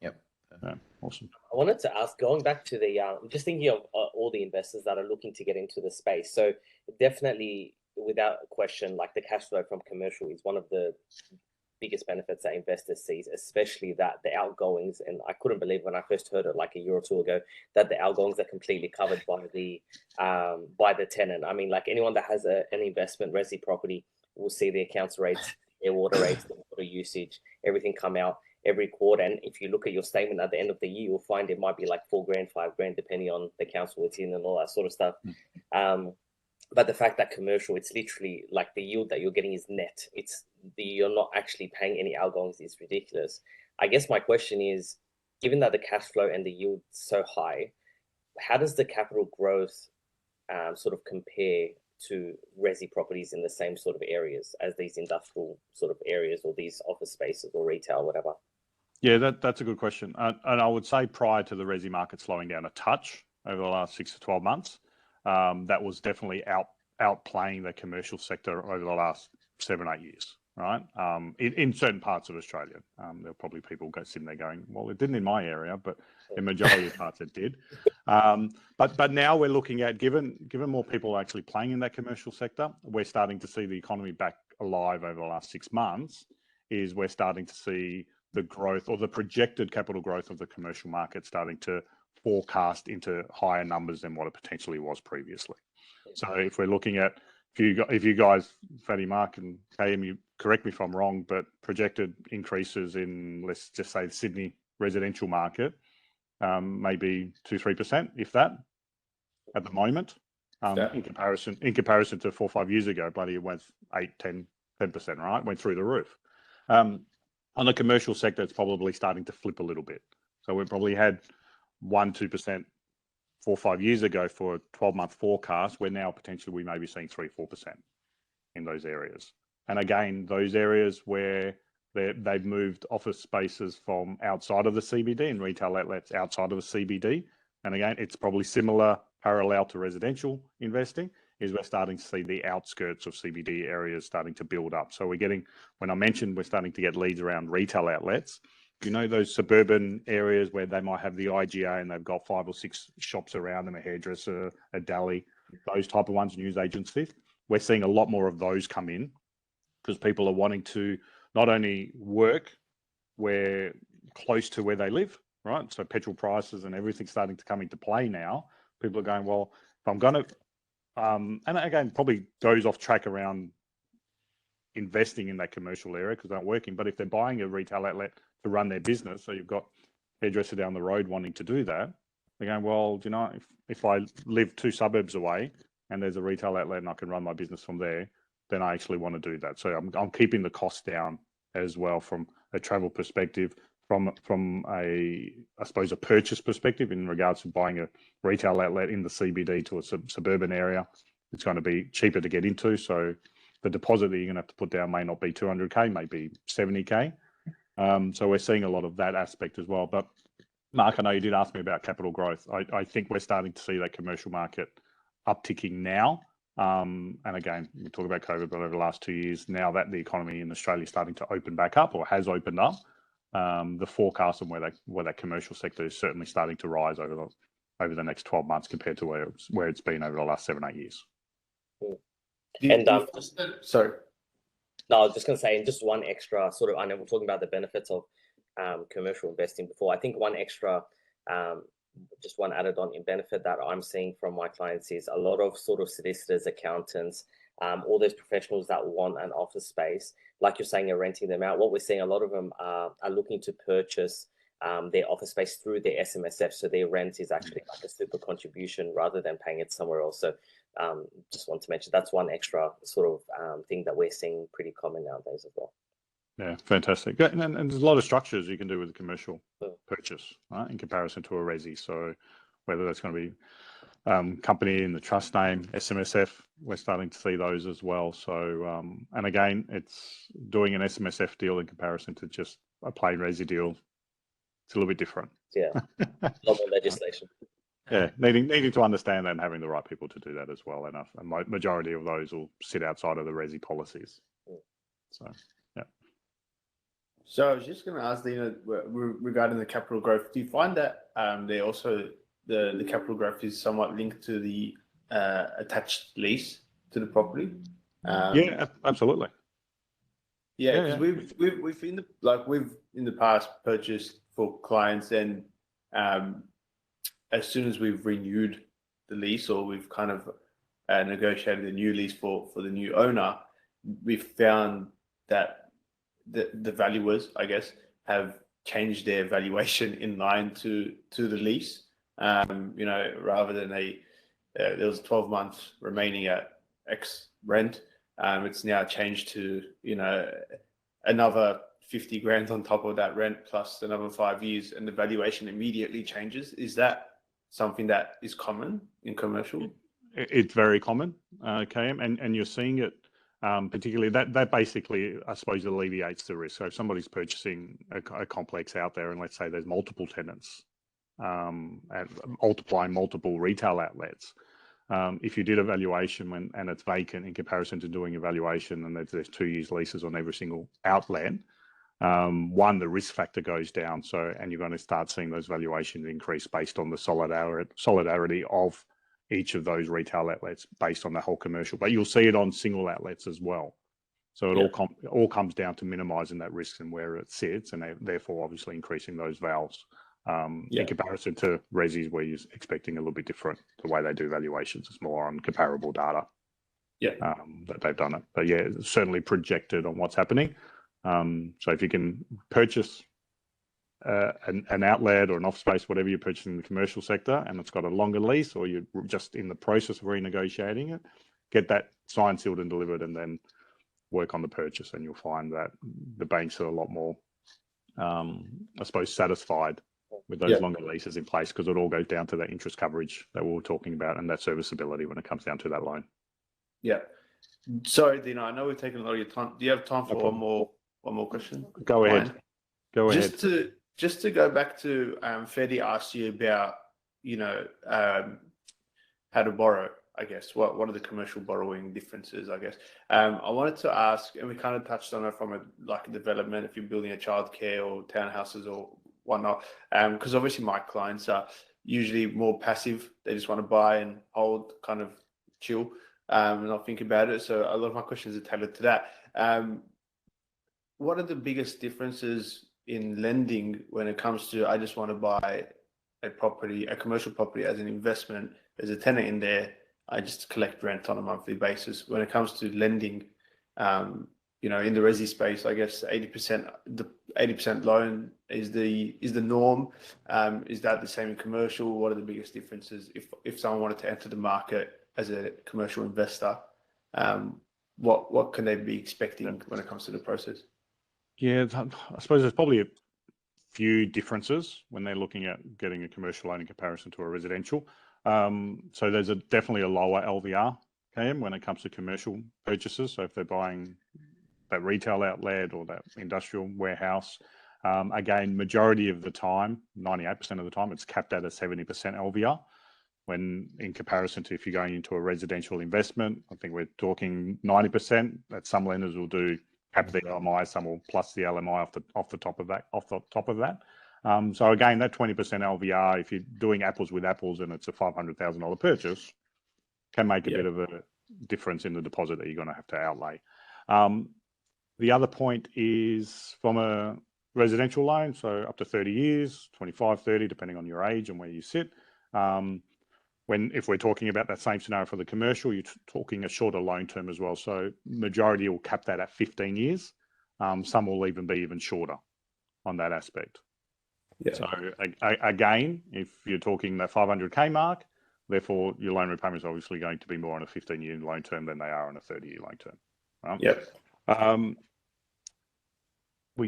Yep. Yeah, awesome. I wanted to ask, going back to the, just thinking of all the investors that are looking to get into the space. So definitely, without question, the cash flow from commercial is one of the biggest benefits that investors see, especially that the outgoings, and I couldn't believe when I first heard it a year or two ago, that the outgoings are completely covered by the tenant. I mean, anyone that has an investment resi property will see the accounts rates, their water rates, their water usage, everything come out. every quarter. And if you look at your statement at the end of the year, you'll find it might be like $4,000, $5,000, depending on the council it's in and all that sort of stuff. But the fact that commercial, it's literally like the yield that you're getting is net. You're not actually paying any outgoings. It's ridiculous. I guess my question is, given that the cash flow and the yield is so high, how does the capital growth sort of compare to resi properties in the same sort of areas as these industrial sort of areas or these office spaces or retail, whatever? Yeah, that's a good question. And I would say prior to the resi market slowing down a touch over the last 6 to 12 months, that was definitely outplaying the commercial sector over the last 7, 8 years, right? In certain parts of Australia, there are probably people sitting there going, well, it didn't in my area, but in majority of parts it did. But now we're looking at, given more people are actually playing in that commercial sector, we're starting to see the economy back alive over the last 6 months, is we're starting to see the growth or the projected capital growth of the commercial market starting to forecast into higher numbers than what it potentially was previously. So if we're looking at, if you guys, Fadi, Mark and KM, you correct me if I'm wrong, but projected increases in, let's just say, the Sydney residential market, maybe 2-3%, if that, at the moment, in comparison to 4 or 5 years ago, bloody it went 8-10%, right? Went through the roof. On the commercial sector, it's probably starting to flip a little bit. So we probably had 1-2% 4 or 5 years ago for a 12-month forecast, where now potentially we may be seeing 3-4% in those areas. And again, those areas where they've moved office spaces from outside of the CBD and retail outlets outside of the CBD. And again, it's probably similar parallel to residential investing, is we're starting to see the outskirts of CBD areas starting to build up. So we're getting, when I mentioned we're starting to get leads around retail outlets, you know, those suburban areas where they might have the IGA and they've got 5 or 6 shops around them, a hairdresser, a deli, those type of ones, news agencies. We're seeing a lot more of those come in because people are wanting to not only work where close to where they live, right? So petrol prices and everything's starting to come into play now. People are going, well, if I'm going to, and again, probably goes off track around investing in that commercial area because they're not working. But if they're buying a retail outlet to run their business, so you've got hairdresser down the road wanting to do that, they're going, well, do you know, if I live 2 suburbs away and there's a retail outlet and I can run my business from there, then I actually want to do that. So I'm keeping the cost down as well from a travel perspective, from a, I suppose, a purchase perspective in regards to buying a retail outlet in the CBD to a suburban area. It's going to be cheaper to get into. So the deposit that you're going to have to put down may not be 200K, maybe 70K. So we're seeing a lot of that aspect as well. But Mark, I know you did ask me about capital growth. I think we're starting to see that commercial market upticking now. And again, we talk about COVID, but over the last 2 years, now that the economy in Australia is starting to open back up or has opened up, the forecast and where that commercial sector is certainly starting to rise over the next 12 months compared to where it's been over the last 7-8 years. And sorry. No, I was just going to say, and just one extra sort of, I know we're talking about the benefits of commercial investing before. I think one extra, just one added on in benefit that I'm seeing from my clients is a lot of sort of solicitors, accountants, all those professionals that want an office space, like you're saying, are renting them out. What we're seeing, a lot of them are looking to purchase their office space through their SMSF. So their rent is actually like a super contribution rather than paying it somewhere else. So just want to mention that's one extra sort of thing that we're seeing pretty common nowadays as well. Yeah, fantastic. And there's a lot of structures you can do with a commercial purchase, right, in comparison to a resi. So whether that's going to be company in the trust name, SMSF, we're starting to see those as well. So, and again, it's doing an SMSF deal in comparison to just a plain resi deal. It's a little bit different. Yeah, a lot more legislation. Yeah, needing to understand that and having the right people to do that as well. And a majority of those will sit outside of the resi policies. So, yeah. So I was just going to ask, Dino, regarding the capital growth, do you find that they also the capital growth is somewhat linked to the attached lease to the property? Yeah, absolutely. Yeah, because we've in the past purchased for clients, and as soon as we've renewed the lease or we've kind of negotiated a new lease for the new owner, we've found that the valuers, I guess, have change their valuation in line to the lease. You know, rather than there was 12 months remaining at X rent, it's now changed to, you know, another 50 grand on top of that rent plus another 5 years, and the valuation immediately changes. Is that something that is common in commercial? It's very common, KM, and you're seeing it. Particularly that basically, I suppose, alleviates the risk. So if somebody's purchasing a complex out there, and let's say there's multiple tenants, and multiplying multiple retail outlets, if you did a valuation and it's vacant in comparison to doing a valuation and there's 2 years leases on every single outlet, one, the risk factor goes down. So, and you're going to start seeing those valuations increase based on the solidarity of each of those retail outlets based on the whole commercial, but you'll see it on single outlets as well. So it all comes down to minimising that risk and where it sits, and therefore obviously increasing those vals in comparison to resis, where you're expecting a little bit different. The way they do valuations is more on comparable data. That they've done it, but yeah, it's certainly projected on what's happening. So if you can purchase an outlet or an office space, whatever you're purchasing in the commercial sector, and it's got a longer lease, or you're just in the process of renegotiating it, get that signed, sealed and delivered, and then work on the purchase, and you'll find that the banks are a lot more, I suppose, satisfied with those longer leases in place, because it all goes down to that interest coverage that we were talking about and that serviceability when it comes down to that loan. Yeah. Sorry, Dino, I know we've taken a lot of your time. Do you have time for one more question? Go ahead. Go ahead. Just to go back to Fadi asked you about, you know, how to borrow, I guess. What are the commercial borrowing differences, I guess? I wanted to ask, and we kind of touched on it from a development, if you're building a childcare or townhouses or whatnot, because obviously my clients are usually more passive. They just want to buy and hold, kind of chill, and not think about it. So a lot of my questions are tailored to that. What are the biggest differences in lending when it comes to, I just want to buy a commercial property as an investment, there's a tenant in there, I just collect rent on a monthly basis. When it comes to lending, you know, in the resi space, I guess 80% loan is the norm. Is that the same in commercial? What are the biggest differences if someone wanted to enter the market as a commercial investor? What can they be expecting when it comes to the process? Yeah, I suppose there's probably a few differences when they're looking at getting a commercial loan in comparison to a residential. So there's definitely a lower LVR, KM, when it comes to commercial purchases. So if they're buying that retail outlet or that industrial warehouse, again, majority of the time, 98% of the time, it's capped at a 70% LVR. When in comparison to if you're going into a residential investment, I think we're talking 90%. That some lenders will do cap the LMI, some will plus the LMI off the top of that. So again, that 20% LVR, if you're doing apples with apples and it's a $500,000 purchase, can make a bit of a difference in the deposit that you're going to have to outlay. The other point is from a residential loan, so up to 30 years, 25, 30, depending on your age and where you sit. If we're talking about that same scenario for the commercial, you're talking a shorter loan term as well. So majority will cap that at 15 years. Some will even be shorter on that aspect. Yeah. So again, if you're talking that 500K mark, therefore your loan repayment is obviously going to be more on a 15-year loan term than they are on a 30-year loan term. Right?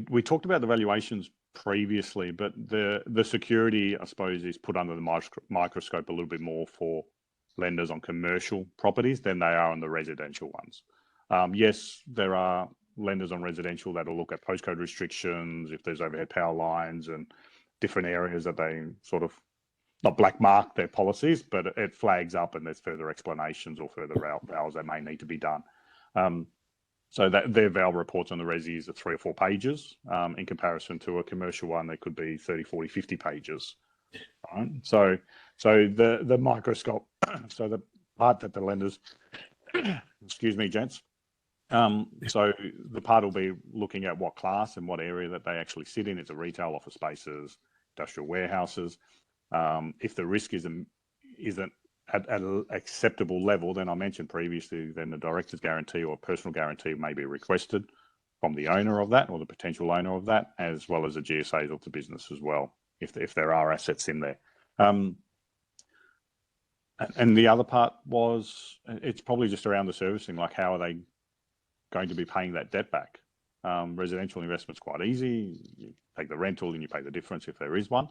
We talked about the valuations previously, but the security, I suppose, is put under the microscope a little bit more for lenders on commercial properties than they are on the residential ones. Yes, there are lenders on residential that will look at postcode restrictions, if there's overhead power lines and different areas that they sort of not black mark their policies, but it flags up and there's further explanations or further vals that may need to be done. So that their val reports on the resis are 3 or 4 pages. In comparison to a commercial one, they could be 30, 40, 50 pages. Right? So the microscope, so the part that the lenders, excuse me, gents. So the part will be looking at what class and what area that they actually sit in. It's a retail, office spaces, industrial warehouses. If the risk isn't at an acceptable level, then I mentioned previously, then the director's guarantee or personal guarantee may be requested from the owner of that or the potential owner of that, as well as the GSAs of the business as well, if there are assets in there. And the other part was, it's probably just around the servicing, like how are they going to be paying that debt back? Residential investment's quite easy. You take the rental and you pay the difference if there is one.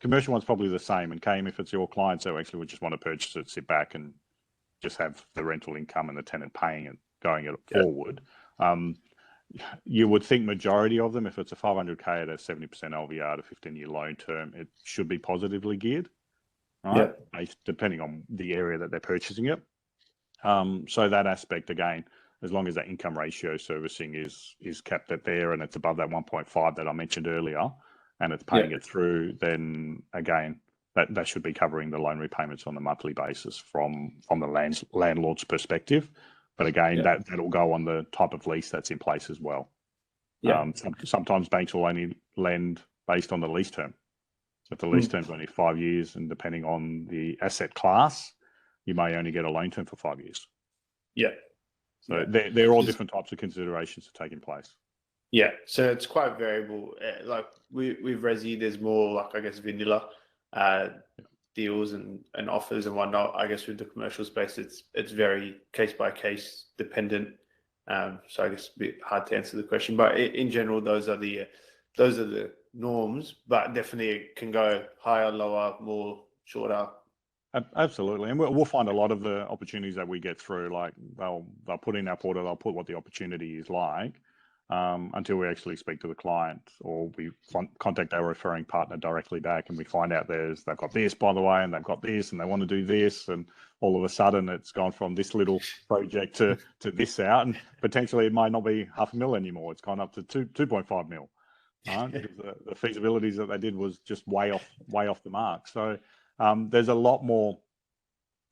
Commercial one's probably the same. And Kame, if it's your clients who actually would just want to purchase it, sit back and just have the rental income and the tenant paying it, going it forward. You would think majority of them, if it's a 500K at a 70% LVR to 15-year loan term, it should be positively geared, right? Depending on the area that they're purchasing it. So that aspect, again, as long as that income ratio servicing is kept at there and it's above that 1.5 that I mentioned earlier, and it's paying it through, then again, that should be covering the loan repayments on a monthly basis from the landlord's perspective. But again, that'll go on the type of lease that's in place as well. Sometimes banks will only lend based on the lease term. So if the lease term's only 5 years, and depending on the asset class, you may only get a loan term for 5 years. So they're all different types of considerations that take in place. So it's quite variable. Like with Resi, there's more like, I guess, vanilla deals and offers and whatnot. I guess with the commercial space, it's very case by case dependent. So I guess a bit hard to answer the question, but in general, those are the norms. But definitely it can go higher, lower, more, shorter. Absolutely, and we'll find a lot of the opportunities that we get through, like they'll put in our portal, they'll put what the opportunity is like, until we actually speak to the client or we contact our referring partner directly back, and we find out they've got this, by the way, and they've got this, and they want to do this, and all of a sudden it's gone from this little project to this out, and potentially it might not be $500,000 anymore. It's gone up to 2.5 mil. Because the feasibilities that they did was just way off the mark. So there's a lot more,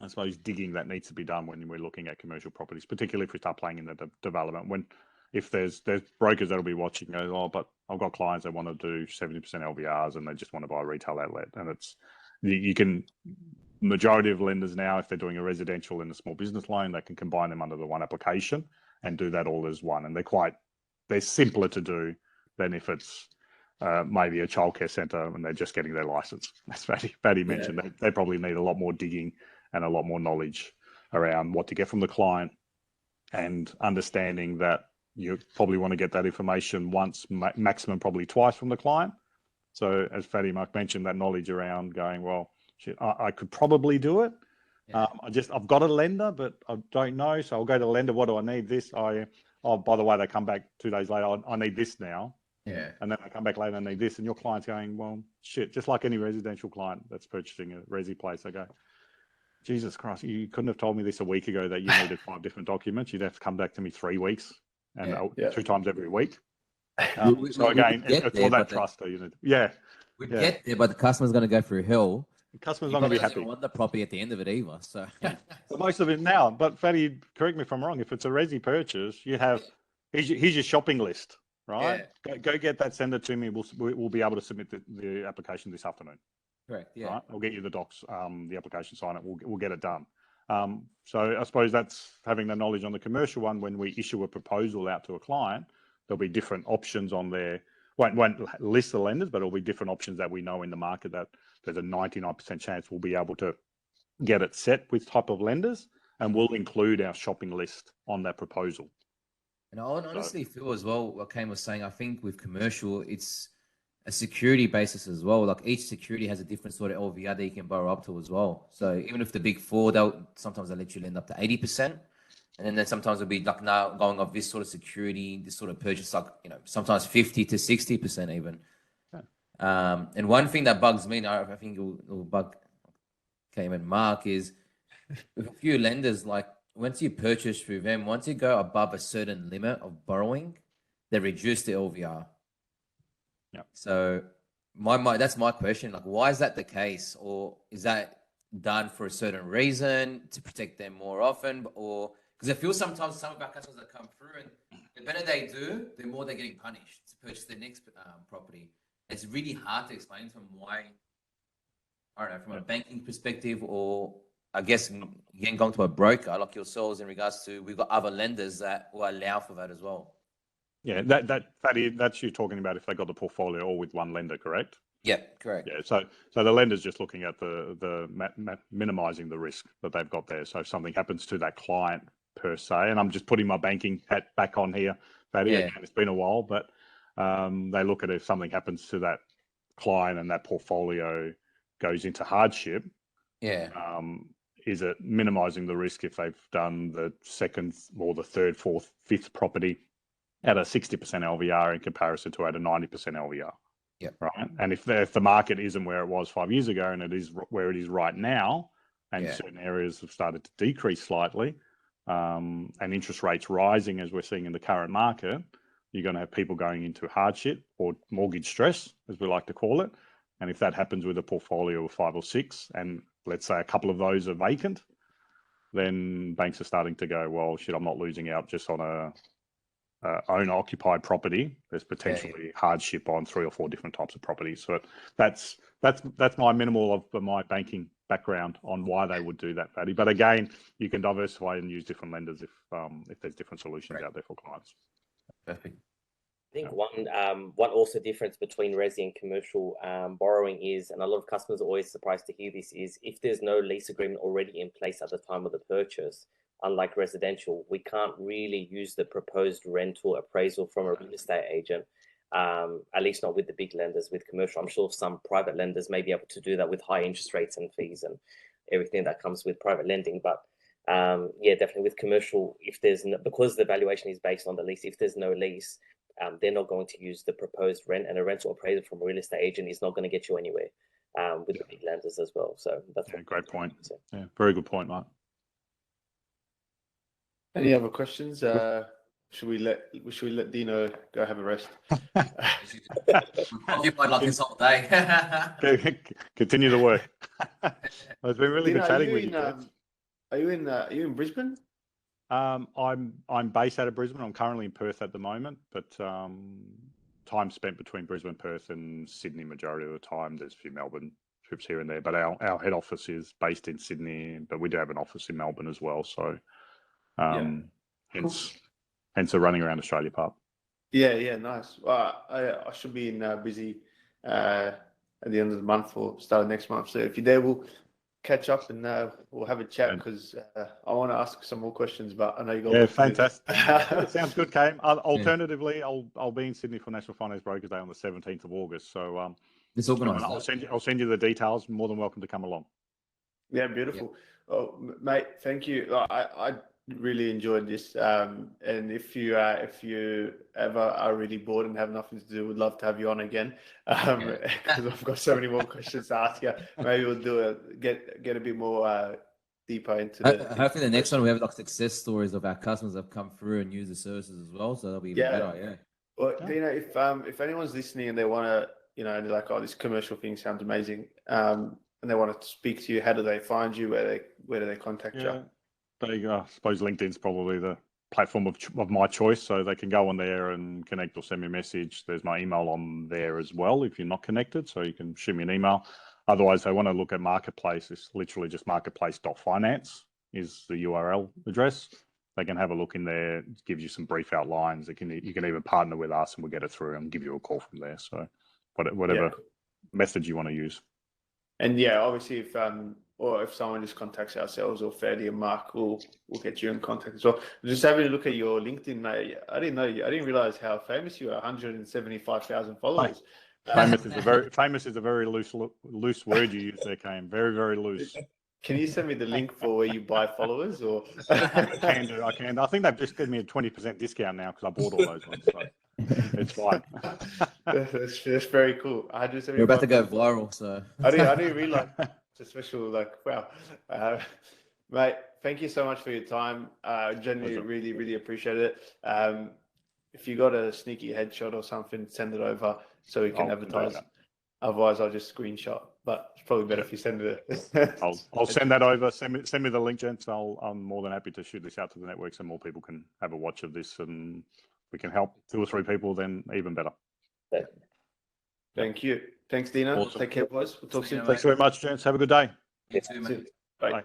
I suppose, digging that needs to be done when we're looking at commercial properties, particularly if we start playing in the development. If there's brokers that'll be watching, go, oh, but I've got clients that want to do 70% LVRs and they just want to buy a retail outlet, and it's majority of lenders now, if they're doing a residential and a small business loan, they can combine them under the one application and do that all as one, and they're simpler to do than if it's maybe a childcare centre and they're just getting their license. As Fadi mentioned, they probably need a lot more digging and a lot more knowledge around what to get from the client, and understanding that you probably want to get that information once, maximum probably twice from the client. So as Fadi Mark mentioned, that knowledge around going, well, shit, I could probably do it. I've got a lender, but I don't know. So I'll go to the lender. What do I need? This. Oh, by the way, they come back 2 days later. I need this now. And then I come back later and I need this. And your client's going, well, shit, just like any residential client that's purchasing a resi place, I go, Jesus Christ, you couldn't have told me this a week ago that you needed 5 different documents. You'd have to come back to me 3 weeks and 2 times every week. So again, it's all that trust. We'd get there, but the customer's going to go through hell. The customer's not going to be happy. Want the property at the end of it either. So most of it now. But Fadi, correct me if I'm wrong. If it's a resi purchase, you have here's your shopping list, right? Go get that. Send it to me. We'll be able to submit the application this afternoon. Correct. Right? We'll get you the docs, the application, sign it. We'll get it done. So I suppose that's having the knowledge on the commercial one. When we issue a proposal out to a client, there'll be different options on there. Won't list the lenders, but it'll be different options that we know in the market that there's a 99% chance we'll be able to get it set with type of lenders, and we'll include our shopping list on that proposal. And I honestly feel as well, what Kane was saying, I think with commercial, it's a security basis as well. Like each security has a different sort of LVR that you can borrow up to as well. So even if the big four, sometimes they'll let you lend up to 80%. And then sometimes it'll be like now going off this sort of security, this sort of purchase, like, sometimes 50 to 60% even. And one thing that bugs me, now I think it will bug Kame and Mark, is with a few lenders, like once you purchase through them, once you go above a certain limit of borrowing, they reduce the LVR. So that's my question. Like, why is that the case? Or is that done for a certain reason to protect them more often? Or because I feel sometimes some of our customers that come through, and the better they do, the more they're getting punished to purchase their next property. It's really hard to explain to them why, I don't know, from a banking perspective or I guess you can go to a broker like yourselves in regards to we've got other lenders that will allow for that as well. Yeah, that's you talking about if they got the portfolio all with one lender, correct? Yeah, correct. Yeah, so the lender's just looking at the minimizing the risk that they've got there. So if something happens to that client per se, and I'm just putting my banking hat back on here, Fadi, again, it's been a while, but they look at if something happens to that client and that portfolio goes into hardship. Yeah. Is it minimizing the risk if they've done the second or the third, fourth, fifth property at a 60% LVR in comparison to at a 90% LVR? Yeah. Right. And if the market isn't where it was 5 years ago and it is where it is right now, and certain areas have started to decrease slightly, and interest rates rising as we're seeing in the current market, you're going to have people going into hardship or mortgage stress, as we like to call it. And if that happens with a portfolio of 5 or 6, and let's say a couple of those are vacant, then banks are starting to go, well, shit, I'm not losing out just on a owner-occupied property. There's potentially hardship on 3 or 4 different types of properties. So that's my minimal of my banking background on why they would do that, Fadi. But again, you can diversify and use different lenders if there's different solutions out there for clients. Perfect. I think one also difference between resi and commercial borrowing is, and a lot of customers are always surprised to hear this, is if there's no lease agreement already in place at the time of the purchase, unlike residential, we can't really use the proposed rental appraisal from a real estate agent, at least not with the big lenders. With commercial, I'm sure some private lenders may be able to do that with high interest rates and fees and everything that comes with private lending. But yeah, definitely with commercial, if there's no, because the valuation is based on the lease, if there's no lease, they're not going to use the proposed rent, and a rental appraisal from a real estate agent is not going to get you anywhere with the big lenders as well. So that's a great point. Yeah, very good point, Mark. Any other questions? Should we let Dino go have a rest? Occupied like this all day. Continue the work. It's been really good chatting with you. Are you in Brisbane? I'm based out of Brisbane. I'm currently in Perth at the moment, but time spent between Brisbane, Perth, and Sydney majority of the time. There's a few Melbourne trips here and there, but our head office is based in Sydney, but we do have an office in Melbourne as well. So hence the running around Australia part. Yeah, nice. Well, I should be in busy at the end of the month or start of next month. So if you're there, we'll catch up and we'll have a chat because I want to ask some more questions. But I know you got. Yeah, fantastic. Sounds good, Kame. Alternatively, I'll be in Sydney for National Finance Brokers Day on the 17th of August. So it's organised. I'll send you the details. More than welcome to come along. Yeah, beautiful. Yeah. Oh, mate, thank you. I really enjoyed this. And if you ever are really bored and have nothing to do, would love to have you on again. Because I've got so many more questions to ask you. Maybe we'll get a bit more deeper into hopefully the next one we have like success stories of our customers that have come through and use the services as well. So that'll be even better. Yeah. Well, Dino, if anyone's listening and they want to, they're like, oh, this commercial thing sounds amazing, and they want to speak to you, how do they find you? Where do they contact you? There you go. I suppose LinkedIn's probably the platform of my choice, so they can go on there and connect or send me a message. There's my email on there as well if you're not connected, so you can shoot me an email. Otherwise, they want to look at Marketplace. It's literally just marketplace.finance is the URL address. They can have a look in there. It gives you some brief outlines. You can even partner with us and we'll get it through and give you a call from there. So whatever method you want to use. And obviously if someone just contacts ourselves or Fadi and Mark, we'll get you in contact as well. Just having a look at your LinkedIn, mate. I didn't realize how famous you are. 175,000 followers. Famous is a very loose word you use there, Kane. Very, very loose. Can you send me the link for where you buy followers? Or I can. I think they've just given me a 20% discount now because I bought all those ones. So it's fine. That's very cool. You're about to go viral, so I didn't realize. It's a special, wow. Mate, thank you so much for your time. Genuinely, really, really appreciate it. If you got a sneaky headshot or something, send it over so we can advertise. Otherwise, I'll just screenshot. But it's probably better if you send it. I'll send that over. Send me the link, gents. I'm more than happy to shoot this out to the network so more people can have a watch of this, and we can help 2 or 3 people. Then even better. Thank you. Thanks, Dino. Awesome. Take care, boys. We'll talk soon. Thanks very much, gents. Have a good day. Bye.